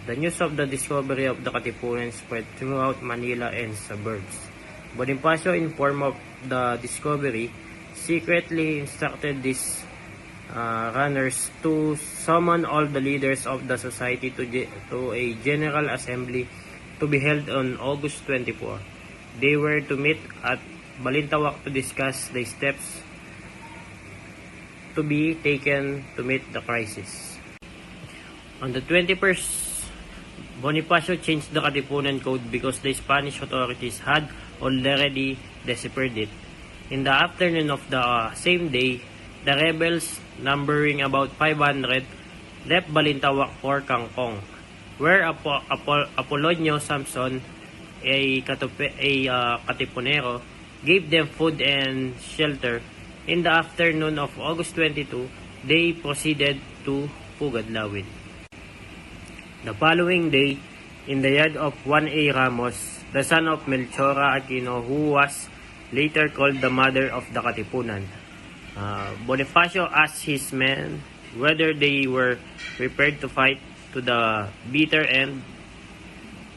The news of the discovery of the Katipunan spread throughout Manila and suburbs. Bonifacio, informed of the discovery, secretly instructed these runners to summon all the leaders of the society to a general assembly to be held on August 24. They were to meet at Balintawak to discuss the steps to be taken to meet the crisis. On the 21st, Bonifacio changed the Katipunan Code because the Spanish authorities had already deciphered it. In the afternoon of the same day, the rebels, numbering about 500, left Balintawak for Kangkong, where Apolonio Samson, a Katipunero, gave them food and shelter. In the afternoon of August 22, they proceeded to Pugadlawin. The following day, in the yard of Juan A. Ramos, the son of Melchora Aquino, who was later called the mother of the Katipunan, Bonifacio asked his men whether they were prepared to fight to the bitter end.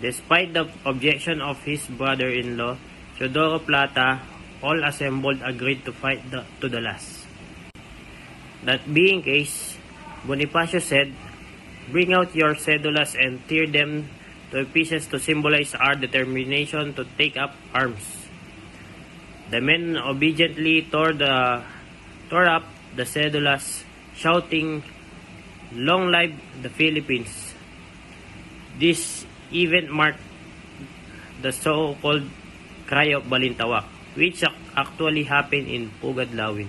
Despite the objection of his brother-in-law, Teodoro Plata, all assembled agreed to fight to the last. That being case, Bonifacio said, "Bring out your cedulas and tear them to pieces to symbolize our determination to take up arms." The men obediently tore up the cedulas, shouting, "Long live the Philippines!" This event marked the so-called Cry of Balintawak, which actually happened in Pugadlawin.